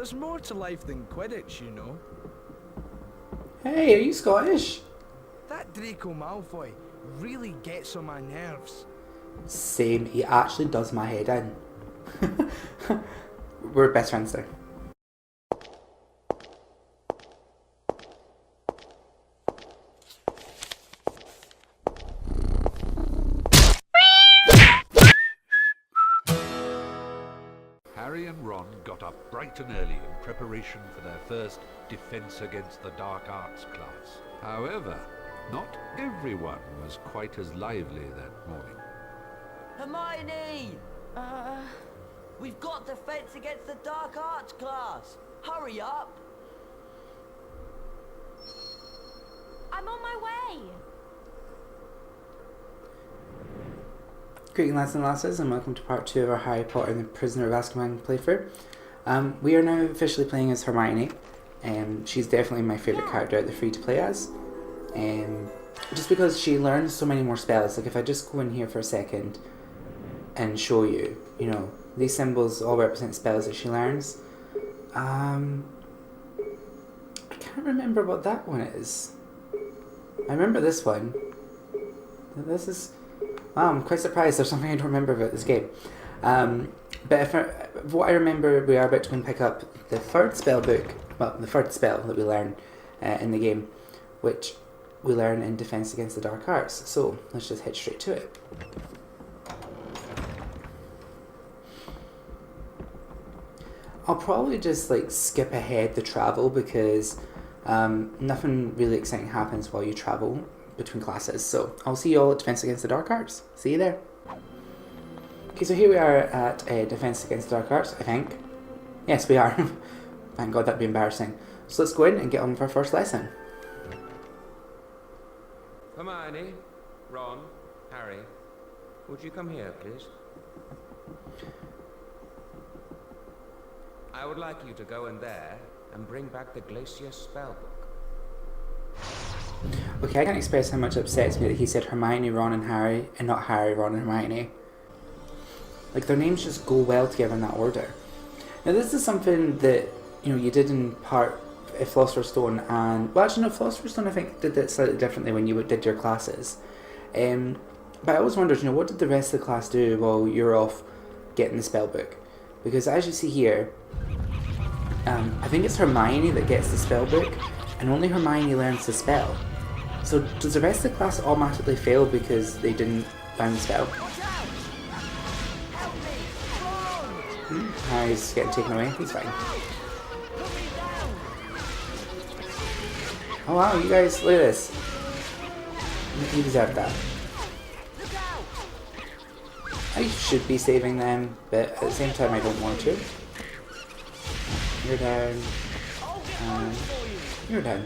There's more to life than Quidditch, you know. Hey, are you Scottish? That Draco Malfoy really gets on my nerves. Same, he actually does my head in. We're best friends though. Harry and Ron got up bright and early in preparation for their first Defense Against the Dark Arts class. However, not everyone was quite as lively that morning. Hermione! We've got Defense Against the Dark Arts class. Hurry up! I'm on my way. Greetings lads and lasses, and welcome to part 2 of our Harry Potter and the Prisoner of Azkaban playthrough. We are now officially playing as Hermione. She's definitely my favourite character out the three to play as. Just because she learns so many more spells. Like if I just go in here for a second and show you, you know, these symbols all represent spells that she learns. I can't remember what that one is. I remember this one. This is... Wow, I'm quite surprised there's something I don't remember about this game. But if what I remember, we are about to go and pick up the third spell book, well, the third spell that we learn in the game, which we learn in Defense Against the Dark Arts. So, let's just head straight to it. I'll probably just like skip ahead the travel because nothing really exciting happens while you travel between classes. So I'll see you all at Defense Against the Dark Arts. See you there. Okay, so here we are at Defense Against the Dark Arts, I think. Yes, we are. Thank God, that'd be embarrassing. So let's go in and get on with our first lesson. Hermione, Ron, Harry, would you come here, please? I would like you to go in there and bring back the Glacier Spellbook. Okay, I can't express how much it upsets me that he said Hermione, Ron and Harry, and not Harry, Ron and Hermione. Like, their names just go well together in that order. Now, this is something that, you know, you did in part Philosopher's Stone and... Well, actually, no, Philosopher's Stone, I think, did it slightly differently when you did your classes. But I always wondered, you know, what did the rest of the class do while you're off getting the spellbook? Because as you see here, I think it's Hermione that gets the spellbook, and only Hermione learns the spell. So does the rest of the class automatically fail because they didn't learn the spell? Harry's getting taken away. He's fine. Oh wow, you guys, look at this. You deserve that. I should be saving them, but at the same time I don't want to. You're down. You're down.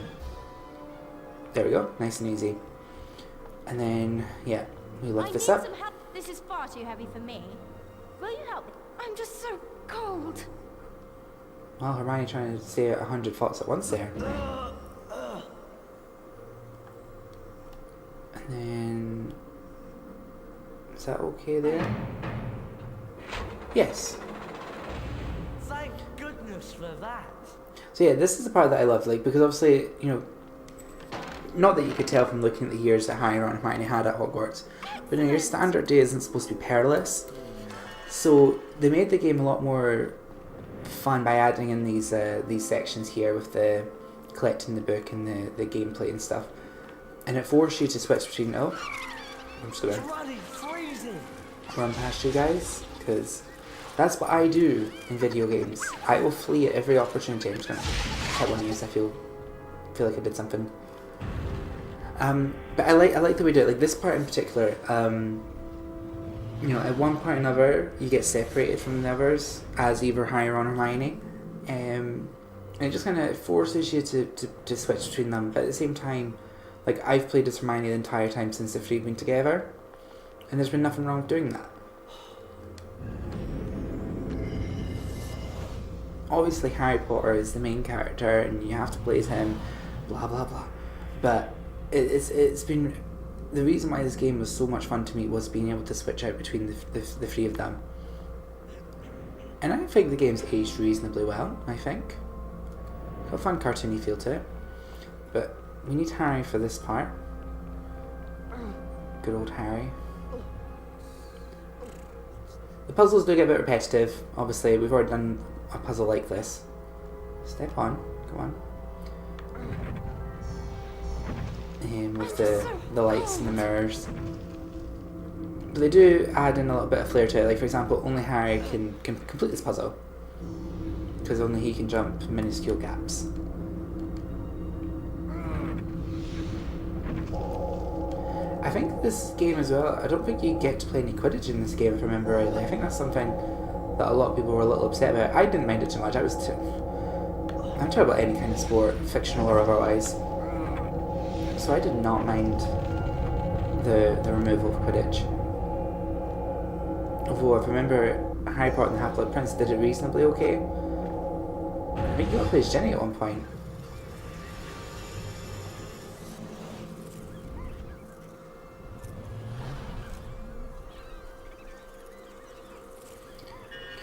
There we go, nice and easy. And then, yeah, we lift this up. Some help. This is far too heavy for me. Will you help me? I'm just so cold. Well, Hermione trying to say 100 thoughts at once there. And then... Is that okay there? Yes. Thank goodness for that. So yeah, this is the part that I love, like, because obviously, you know, not that you could tell from looking at the years that Harry, Ron and Hermione had at Hogwarts, but you know, your standard day isn't supposed to be perilous. So they made the game a lot more fun by adding in these sections here with the collecting the book and the gameplay and stuff. And it forced you to switch between, oh, I'm just going to run past you guys, because that's what I do in video games. I will flee at every opportunity. I'm just going to hit one of these. I feel like I did something. But I like the way they do it. Like this part in particular, you know, at one point or another, you get separated from the others as either Harry, Ron, or Hermione, and it just kind of forces you to switch between them. But at the same time, like I've played as Hermione the entire time since the three have been together, and there's been nothing wrong with doing that. Obviously, Harry Potter is the main character, and you have to play as him, blah blah blah. But it's been the reason why this game was so much fun to me was being able to switch out between the three of them. And I think the game's aged reasonably well, I think. Got a fun cartoony feel to it. But we need Harry for this part. Good old Harry. The puzzles do get a bit repetitive. Obviously, we've already done a puzzle like this. Step on. Come on. With the lights and the mirrors. But they do add in a little bit of flair to it. Like, for example, only Harry can complete this puzzle. Because only he can jump minuscule gaps. I think this game as well, I don't think you get to play any Quidditch in this game if I remember rightly. I think that's something that a lot of people were a little upset about. I didn't mind it too much. I'm terrible at any kind of sport, fictional or otherwise. So I did not mind the removal of Quidditch. Although if I remember, Harry Potter and the Half-Blood Prince did it reasonably okay. I think you got to play as Ginny at one point.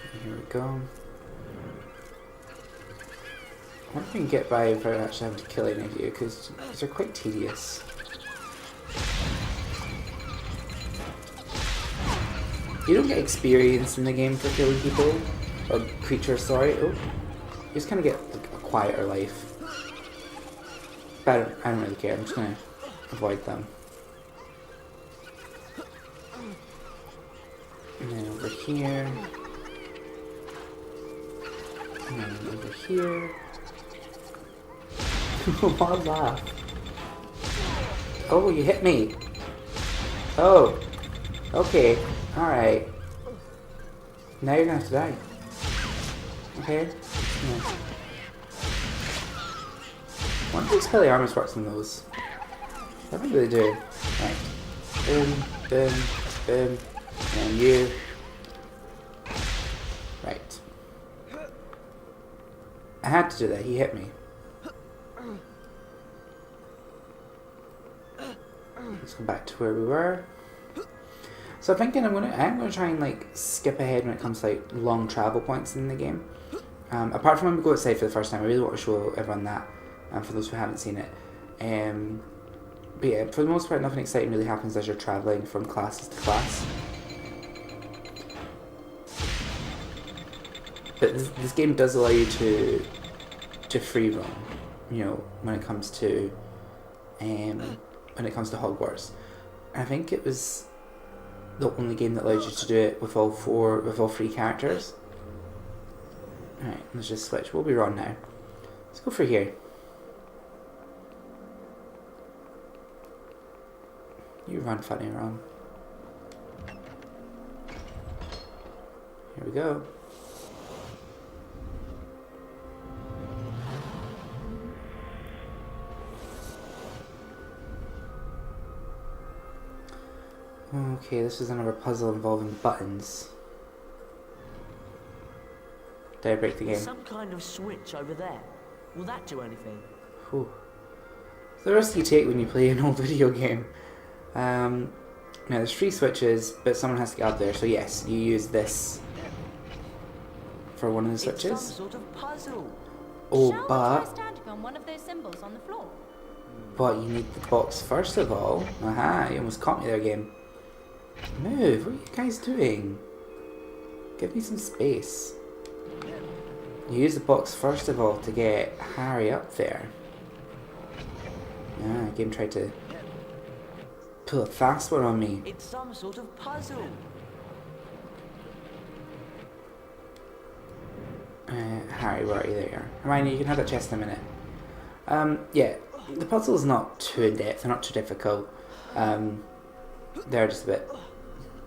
Okay, here we go. I wonder if we can get by without actually having to kill any of you, because they're quite tedious. You don't get experience in the game for killing people, or creatures, sorry. Oh, you just kind of get like, a quieter life. But I don't really care, I'm just going to avoid them. And then over here. And then over here. What was that? Oh, you hit me! Oh! Okay, alright. Now you're gonna have to die. Okay? Yeah. I wonder if Expelliarmus works on those. I think they do. Right. Boom, boom, boom. And you. Right. I had to do that, he hit me. Let's go back to where we were. So I'm thinking I'm gonna try and like skip ahead when it comes to like long travel points in the game. Apart from when we go outside for the first time, I really want to show everyone that. For those who haven't seen it. But yeah, for the most part, nothing exciting really happens as you're traveling from classes to class. But this game does allow you to free roam, you know, when it comes to Hogwarts. I think it was the only game that allows you to do it with all three characters. Alright, let's just switch. We'll be Ron now. Let's go for here. You run funny, Ron. Here we go. Okay, this is another puzzle involving buttons. Did I break the game? Some kind of switch over there. Will that do anything? Whew. It's the risk you take when you play an old video game. Now there's 3 switches, but someone has to get up there, so yes, you use this for one of the switches. It's some sort of puzzle. Oh, Shall we but try standing on one of those symbols on the floor? you need the box first of all. Aha, you almost caught me there, game. Move, what are you guys doing? Give me some space. You use the box first of all to get Harry up there. Yeah, the game tried to pull a fast one on me. It's some sort of puzzle. Harry, where are you? There you are. Hermione, you can have that chest in a minute. Yeah, the puzzle's not too in-depth, they're not too difficult. They're just a bit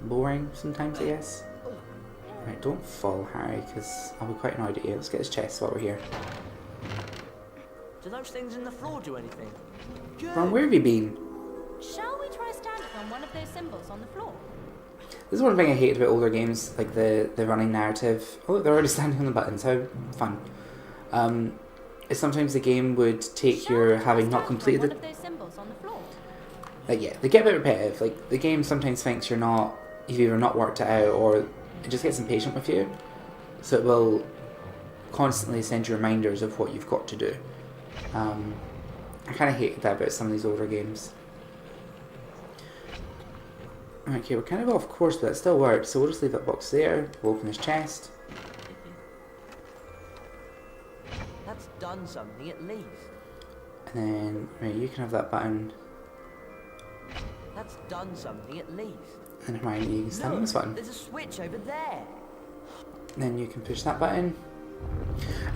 boring sometimes, I guess. Right, don't fall, Harry, because I'll be quite annoyed at you. Let's get his chest while we're here. Do those things in the floor do anything? Ron, where have you been? Shall we try standing on one of those symbols on the floor? This is one thing I hated about older games, like the running narrative. Oh, they're already standing on the buttons, how fun. Is sometimes the game would take your having not completed one of those symbols on the floor. Like, yeah, they get a bit repetitive. Like, the game sometimes thinks you've either not worked it out or it just gets impatient with you. so it will constantly send you reminders of what you've got to do. I kind of hate that about some of these older games. Okay, we're kind of off course, but that still works, so we'll just leave that box there. We'll open this chest. That's done something at least. And then, right, you can have that button. That's done something at least. And Hermione, you can stand on this one. There's a switch over there. And then you can push that button.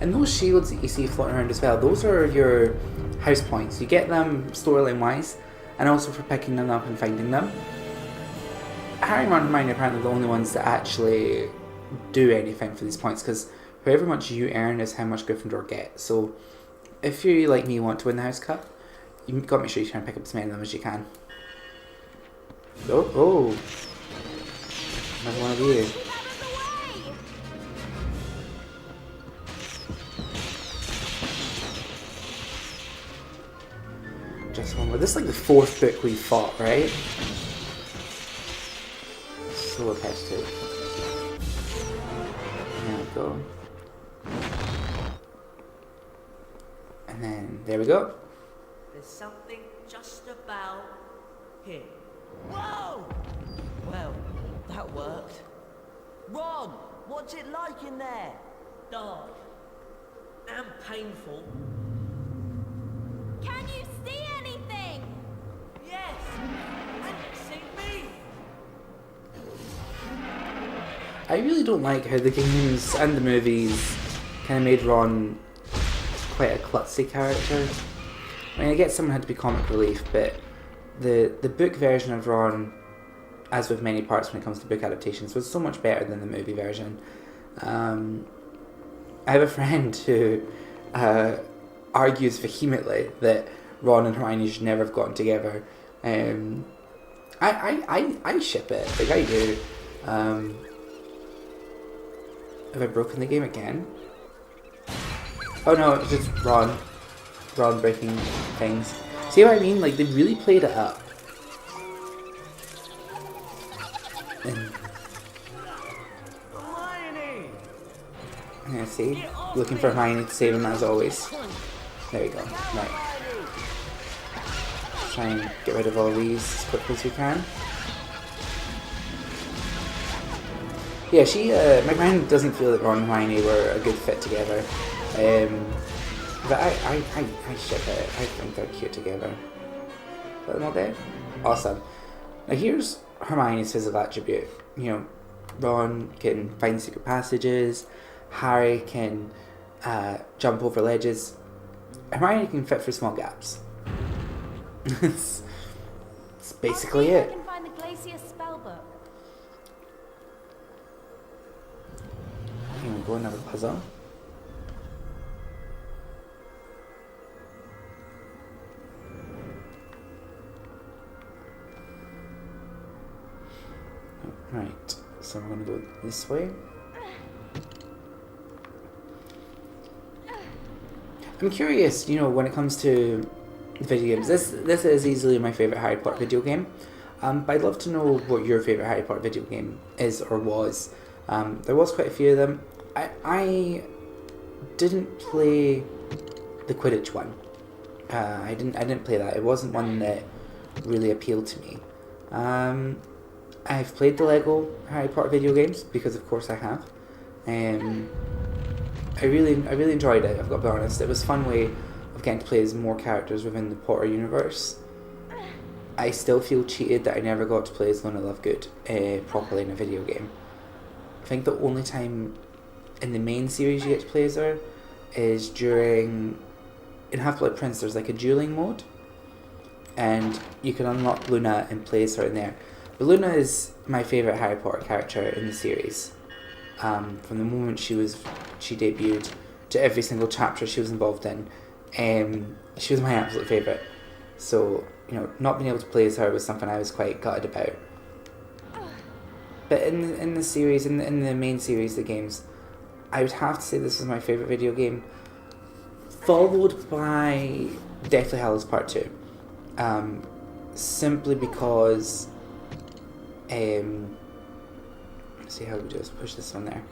And those shields that you see floating around as well, those are your house points. You get them storyline wise, and also for picking them up and finding them. Harry, Ron, and Hermione are apparently the only ones that actually do anything for these points, because however much you earn is how much Gryffindor get. So if you, like me, want to win the House Cup, you've got to make sure you try and pick up as many of them as you can. Oh, another one of you. Just one more. This is like the 4th book we fought, right? So repetitive. There we go. And then there we go. There's something just about here. Whoa! Well, that worked. Ron, what's it like in there? Dark. And painful. Can you see anything? Yes! And see me! I really don't like how the games and the movies kind of made Ron quite a klutzy character. I mean, I get someone had to be comic relief, but the book version of Ron, as with many parts when it comes to book adaptations, was so much better than the movie version. I have a friend who argues vehemently that Ron and Hermione should never have gotten together. I ship it, like I do. Have I broken the game again? Oh no, it's just Ron breaking things. See what I mean? Like, they really played it up. And yeah, see? Looking for Hermione to save him as always. There we go. Right. Try and get rid of all these as quickly as we can. Yeah, my friend doesn't feel that Ron and Hermione were a good fit together. But I ship it. I think they're cute together. Put them all there. Awesome. Now here's Hermione's physical attribute. You know, Ron can find secret passages. Harry can jump over ledges. Hermione can fit through small gaps. It's basically I it. can find the Glacier spellbook. Here we go, another puzzle. Right, so we're going to go this way. I'm curious, you know, when it comes to video games, this is easily my favourite Harry Potter video game. But I'd love to know what your favourite Harry Potter video game is or was. There was quite a few of them. I didn't play the Quidditch one. I didn't play that. It wasn't one that really appealed to me. I've played the Lego Harry Potter video games because, of course, I have. I really enjoyed it. I've got to be honest. It was a fun way of getting to play as more characters within the Potter universe. I still feel cheated that I never got to play as Luna Lovegood properly in a video game. I think the only time in the main series you get to play as her is during in Half-Blood Prince. There's like a dueling mode, and you can unlock Luna and play as her in there. But Luna is my favourite Harry Potter character in the series. From the moment she debuted to every single chapter she was involved in, she was my absolute favourite. So, you know, not being able to play as her was something I was quite gutted about. But in the series, in the main series, the games, I would have to say this was my favourite video game, followed by Deathly Hallows Part 2. Simply because let's see how we do this. Push this one there.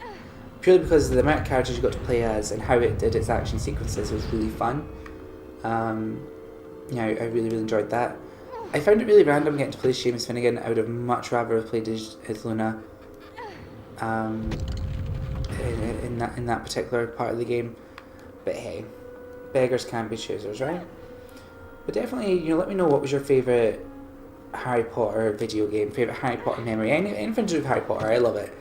purely because of the amount of characters you got to play as and how it did its action sequences was really fun. Yeah, I really, really enjoyed that. I found it really random getting to play Seamus Finnegan. I would have much rather have played as Luna in that particular part of the game. But hey, beggars can't be choosers, right? But definitely, let me know what was your favourite Harry Potter video game, favourite Harry Potter memory. Anything to do with Harry Potter, I love it.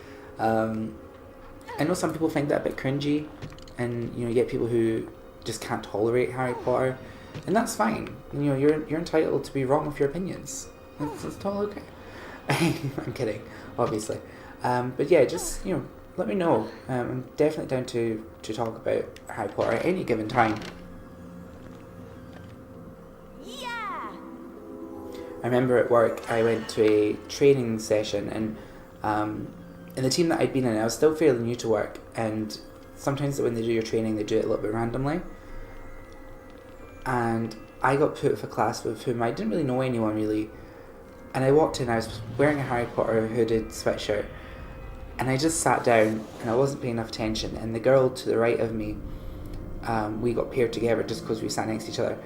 I know some people find that a bit cringy, and you get people who just can't tolerate Harry Potter, and that's fine. You're entitled to be wrong with your opinions. That's totally okay. I'm kidding, obviously. But yeah, just let me know. I'm definitely down to talk about Harry Potter at any given time. Yeah! I remember at work I went to a training session, and in the team that I'd been in, I was still fairly new to work, and sometimes when they do your training, they do it a little bit randomly. And I got put with a class with whom I didn't really know anyone really, and I walked in, I was wearing a Harry Potter hooded sweatshirt, and I just sat down and I wasn't paying enough attention, and the girl to the right of me, we got paired together just because we sat next to each other,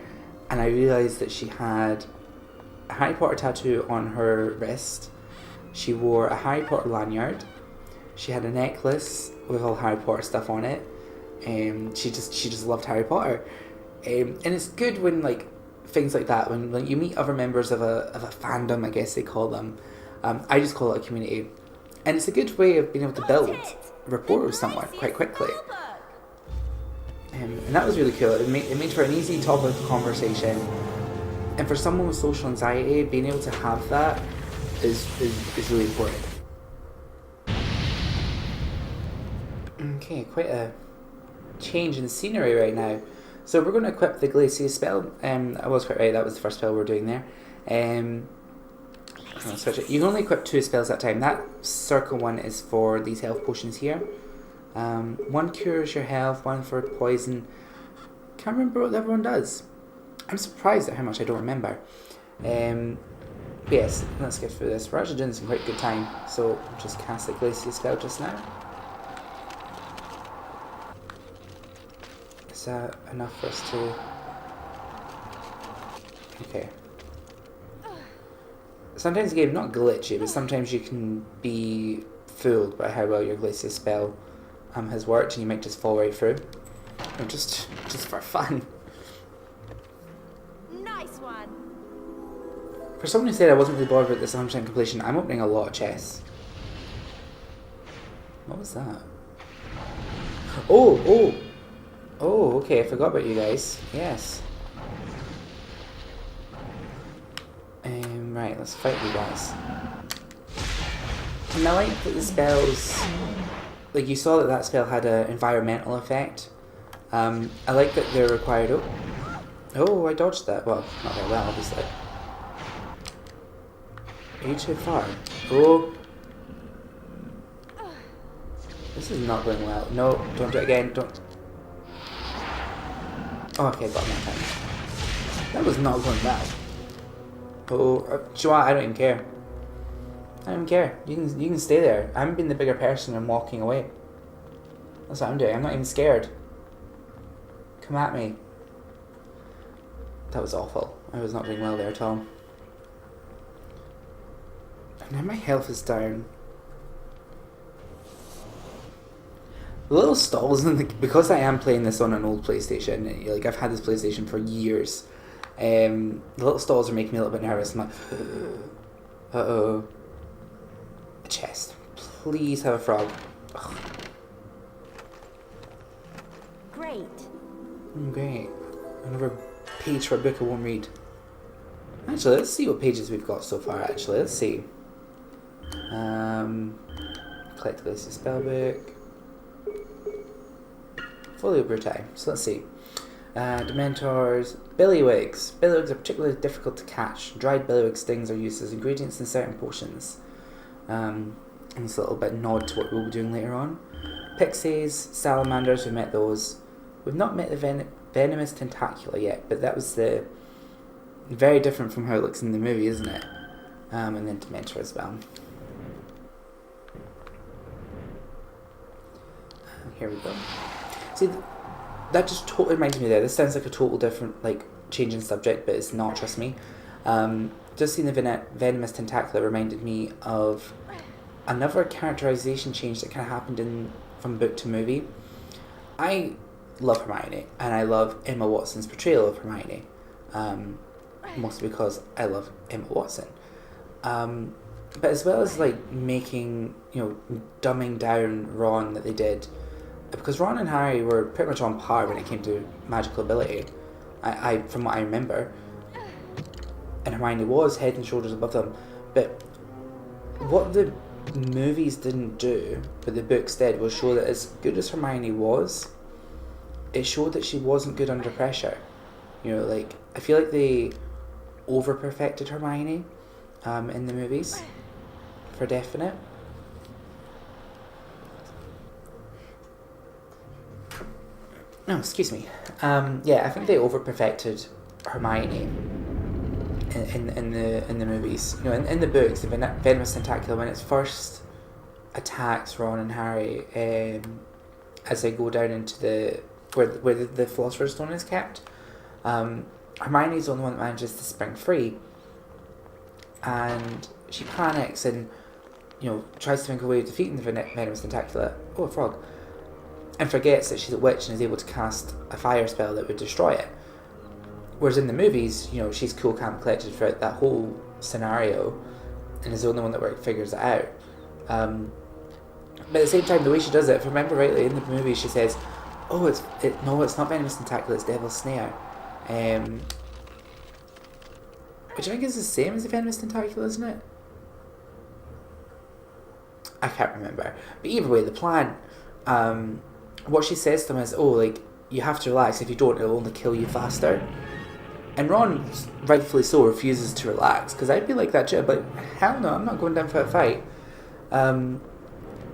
and I realised that she had a Harry Potter tattoo on her wrist. She wore a Harry Potter lanyard. She had a necklace with all Harry Potter stuff on it. She just loved Harry Potter. And it's good when things like that, when you meet other members of a fandom, I guess they call them. I just call it a community. And it's a good way of being able to build rapport with someone quite quickly. And that was really cool. It made for an easy topic of conversation. And for someone with social anxiety, being able to have that is really important. Okay, quite a change in scenery right now. So we're going to equip the Glacier spell. I was quite right, that was the first spell we're doing there. I'll switch it. You can only equip 2 spells at a time. That circle one is for these health potions here. One cures your health, one for poison. Can't remember what the other one does. I'm surprised at how much I don't remember. But yes, let's get through this. We're actually doing this in quite good time, so I'll just cast the Glacier spell just now. Is that enough for us to... Okay. Sometimes the game not glitchy, but sometimes you can be fooled by how well your Glacier spell has worked, and you might just fall right through. Just for fun. Nice one. For someone who said I wasn't really bothered with this 100% completion, I'm opening a lot of chests. What was that? Oh, okay, I forgot about you guys. Yes. Right, let's fight you guys. And I like that the spells... you saw that spell had an environmental effect. I like that they're required... Oh, I dodged that. Well, not very well, obviously. Are you too far? Oh. This is not going well. No, don't do it again. Don't... Oh, okay, got him that time. That was not going well. Oh, do you know what? I don't even care. I don't care. You can stay there. I'm being the bigger person and walking away. That's what I'm doing. I'm not even scared. Come at me. That was awful. I was not doing well there at all. And now my health is down. The little stalls, because I am playing this on an old PlayStation, I've had this PlayStation for years. The little stalls are making me a little bit nervous. I'm like, uh-oh. A chest. Please have a frog. Ugh. Great. Great. Another page for a book I won't read. Actually, let's see what pages we've got so far, actually. Let's see. Collect the spellbook. Folio Brutae. So let's see. Dementors. Billywigs. Billywigs are particularly difficult to catch. Dried billywig stings are used as ingredients in certain potions. And it's a little bit nod to what we'll be doing later on. Pixies, salamanders, we've met those. We've not met the venomous tentacula yet, but that was the very different from how it looks in the movie, isn't it? And then Dementor as well. Here we go. See, that just totally reminds me there. This sounds like a total different, like, change in subject, but it's not, trust me. Just seeing the venomous tentacular reminded me of another characterization change that kind of happened from book to movie. I love Hermione, and I love Emma Watson's portrayal of Hermione. Mostly because I love Emma Watson. But as well as, like, making, dumbing down Ron that they did, because Ron and Harry were pretty much on par when it came to magical ability, I from what I remember, and Hermione was head and shoulders above them. But what the movies didn't do, but the books did, was show that as good as Hermione was, it showed that she wasn't good under pressure. Like, I feel like they over-perfected Hermione in the movies, for definite. No, excuse me. Yeah, I think they over-perfected Hermione in the movies. In the books, the venomous tentacular, when it first attacks Ron and Harry, as they go down into where the Philosopher's Stone is kept, Hermione's the only one that manages to spring free, and she panics and tries to think of a way of defeating the venomous tentacular. Oh, a frog! And forgets that she's a witch and is able to cast a fire spell that would destroy it. Whereas in the movies, she's cool, calm, collected throughout that whole scenario, and is the only one that figures it out. But at the same time, the way she does it, if I remember rightly, in the movie she says, "Oh, it's not venomous tentacular, it's devil's snare," which I think is the same as the venomous tentacular, isn't it? I can't remember. But either way, the plan, what she says to them is, "Oh, like, you have to relax. If you don't, it'll only kill you faster." And Ron, rightfully so, refuses to relax, because I'd be like that too. But hell no, I'm not going down for a fight.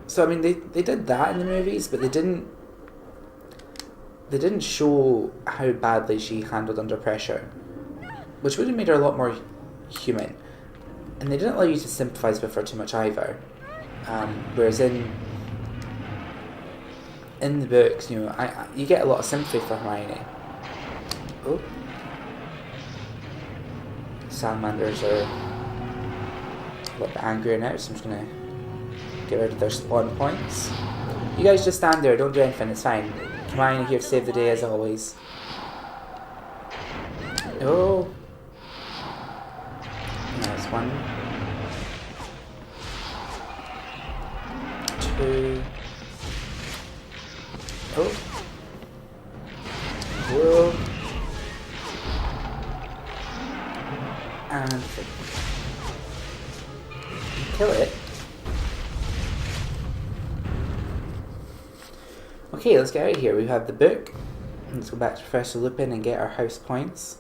So I mean, they did that in the movies, but they didn't show how badly she handled under pressure, which would have made her a lot more human. And they didn't allow you to sympathise with her too much either. Whereas in the books, you get a lot of sympathy for Hermione. Oh. Salamanders are a little bit angrier now, so I'm just going to get rid of their spawn points. You guys just stand there, don't do anything, it's fine. Hermione here to save the day as always. Oh. Nice one. 2. Oh. Whoa. And kill it. Okay, let's get out of here. We have the book. Let's go back to Professor Lupin and get our house points.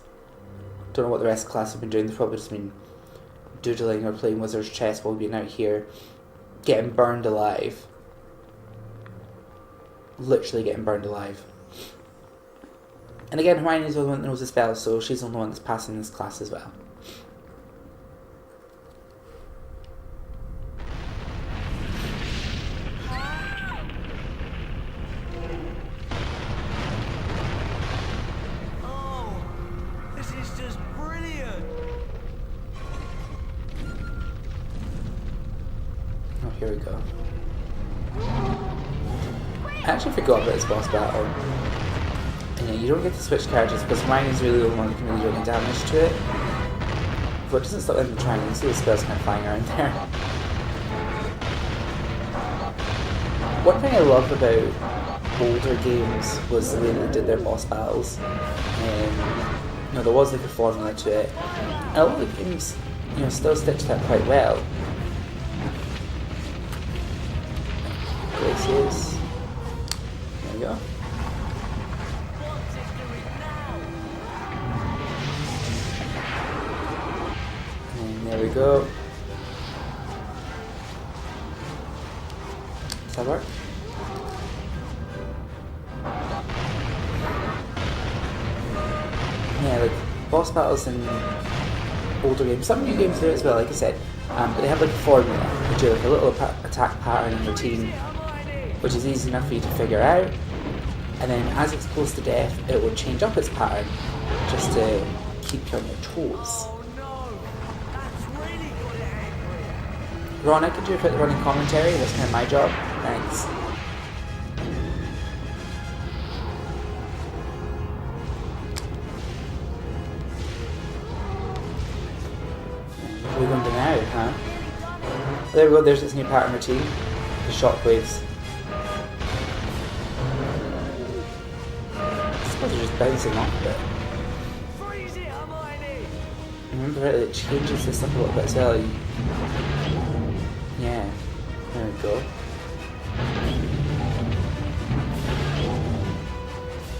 Don't know what the rest of the class have been doing. They've probably just been doodling or playing Wizard's Chess while we've been out here getting burned alive. Literally getting burned alive. And again, Hermione's the only one that knows the spells, so she's the only one that's passing this class as well. Here we go. I actually forgot about this boss battle. And yeah, you don't get to switch characters because Hermione's really the only one that can really do any damage to it. But it doesn't stop them from trying. You can see the spells kind of flying around there. One thing I love about older games was the way that they did their boss battles. There was like a formula to it. And a lot of the games, still stitched that quite well. Places. There we go. And there we go. Does that work? Yeah, like boss battles in older games. Some new games do it as well, like I said. But they have like a formula. They do like a little attack pattern and routine. which is easy enough for you to figure out. And then as it's close to death, it will change up its pattern just to keep you on your toes. Oh no! That's really got it angry. Rona, could you put the running commentary? That's kind of my job. Thanks. We're going to now, huh? There we go, there's its new pattern routine. The shockwaves. I suppose they're just bouncing off a bit. Freeze it, Hermione! Remember it changes this up a little bit as well. Yeah, there we go.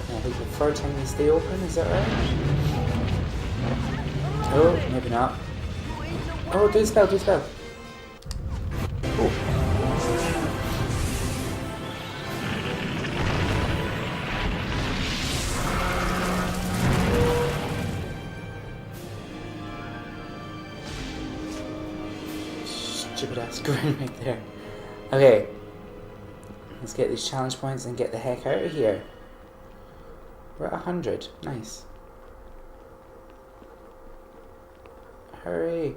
I think the third time they stay open, is that right? Oh, maybe not. Oh, do the spell, do the spell. Oh. Stupid ass grin right there. Okay. Let's get these challenge points and get the heck out of here. We're at 100. Nice. Hurry.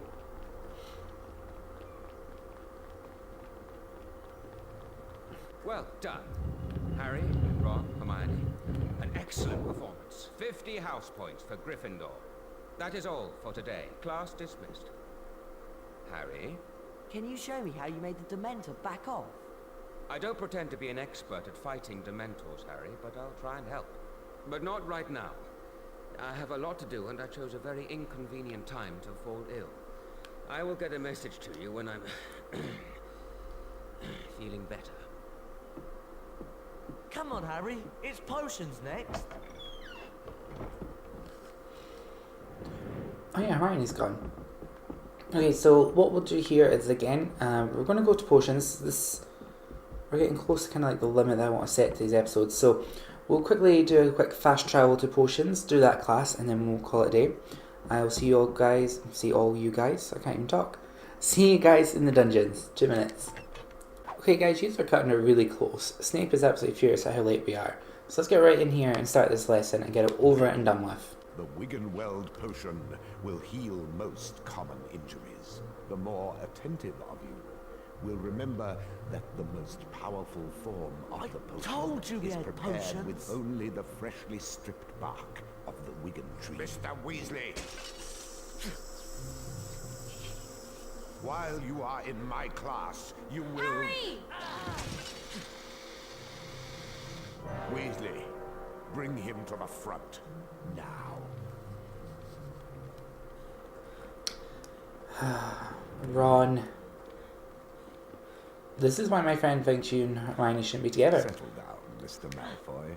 Well done. Harry, Ron, Hermione. An excellent performance. 50 house points for Gryffindor. That is all for today. Class dismissed. Harry? Can you show me how you made the Dementor back off? I don't pretend to be an expert at fighting Dementors, Harry, but I'll try and help. But not right now. I have a lot to do, and I chose a very inconvenient time to fall ill. I will get a message to you when I'm feeling better. Come on, Harry. It's potions next. Oh yeah, Hermione's gone. Okay, so what we'll do here is again, we're going to go to potions. We're getting close to kind of like the limit that I want to set to these episodes. So we'll quickly do a quick fast travel to potions, do that class, and then we'll call it a day. I will see you guys, I can't even talk. See you guys in the dungeons. 2 minutes. Okay guys, you are cutting it really close. Snape is absolutely furious at how late we are. So let's get right in here and start this lesson and get it over and done with. The Wiggenweld potion will heal most common injuries. The more attentive of you will remember that the most powerful form of the potion told you we is had prepared potions. with only the freshly stripped bark of the Wiggen tree. Mr. Weasley! While you are in my class, you will... Harry! Weasley, bring him to the front, now. Ron. This is why my friend thinks you and Hermione shouldn't be together. Settle down, Mr. Malfoy.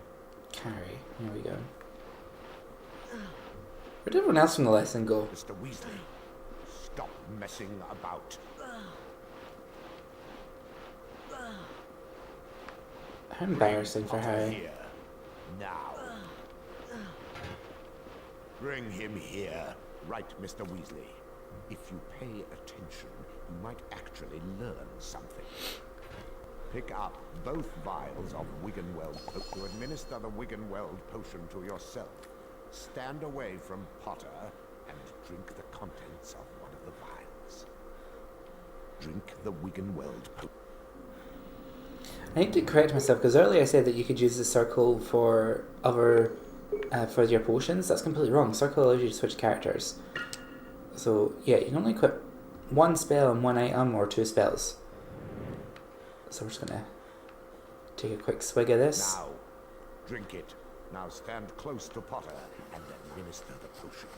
Carrie, here we go. Where did everyone else from the lesson go? Mr. Weasley, stop messing about. How embarrassing for Potter Harry. Here, now. Bring him here, right, Mr. Weasley. If you pay attention, you might actually learn something. Pick up both vials of Wiggenweld to administer the Wiggenweld potion to yourself. Stand away from Potter and drink the contents of one of the vials. Drink the Wiggenweld potion. I need to correct myself because earlier I said that you could use the circle for other for your potions. That's completely wrong. Circle allows you to switch characters. So yeah, you can only equip one spell and one item or 2 spells. So we're just gonna take a quick swig of this. Now, drink it. Now stand close to Potter and administer the potion.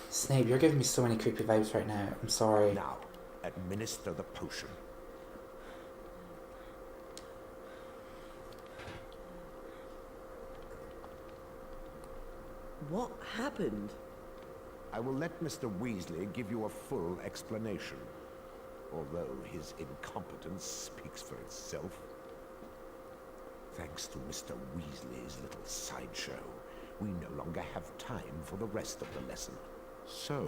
Snape, you're giving me so many creepy vibes right now. I'm sorry. Now, administer the potion. What happened? I will let Mr. Weasley give you a full explanation, although his incompetence speaks for itself. Thanks to Mr. Weasley's little sideshow, we no longer have time for the rest of the lesson. So,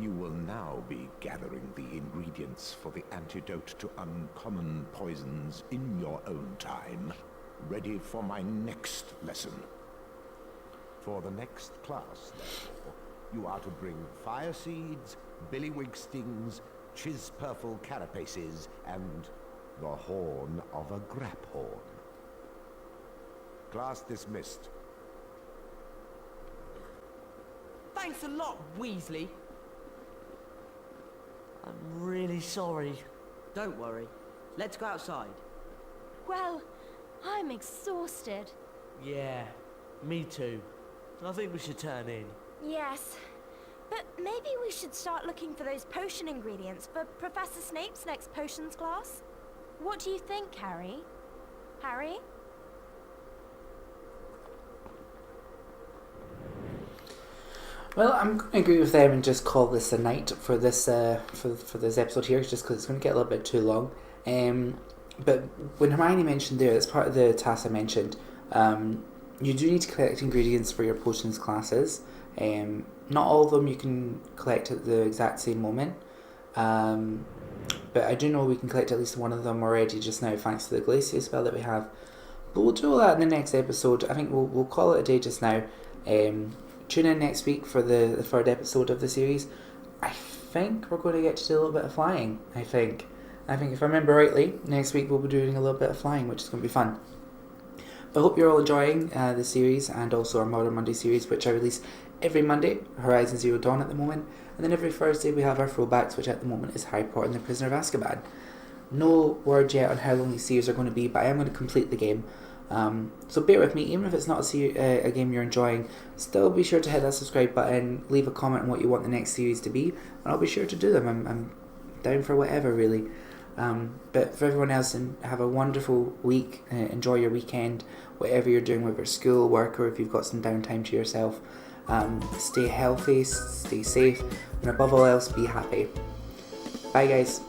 You will now be gathering the ingredients for the antidote to uncommon poisons in your own time, ready for my next lesson. For the next class, therefore, you are to bring fire seeds, billywig stings, chispurple carapaces, and the horn of a graphorn. Class dismissed. Thanks a lot, Weasley. I'm really sorry. Don't worry. Let's go outside. Well, I'm exhausted. Yeah, me too. I think we should turn in. Yes. But maybe we should start looking for those potion ingredients for Professor Snape's next potions class. What do you think, Harry? Harry? Well, I'm going to agree with them and just call this a night for this for this episode here, just because it's going to get a little bit too long. But when Hermione mentioned there, that's part of the task I mentioned. You do need to collect ingredients for your potions classes. Not all of them you can collect at the exact same moment. But I do know we can collect at least one of them already just now, thanks to the Glacier spell that we have. But we'll do all that in the next episode. I think we'll call it a day just now. Tune in next week for the third episode of the series. I think we're going to get to do a little bit of flying. I think if I remember rightly, next week we'll be doing a little bit of flying, which is going to be fun. But I hope you're all enjoying the series, and also our Modern Monday series, which I release every Monday, Horizon Zero Dawn at the moment, and then every Thursday we have our throwbacks, which at the moment is Harry Potter and the Prisoner of Azkaban. No word yet on how long these series are going to be, but I am going to complete the game. So bear with me, even if it's not a game you're enjoying, still be sure to hit that subscribe button, leave a comment on what you want the next series to be, and I'll be sure to do them. I'm down for whatever, really. But for everyone else, have a wonderful week, enjoy your weekend, whatever you're doing, whether it's school, work, or if you've got some downtime to yourself. Stay healthy, stay safe, and above all else, be happy. Bye guys.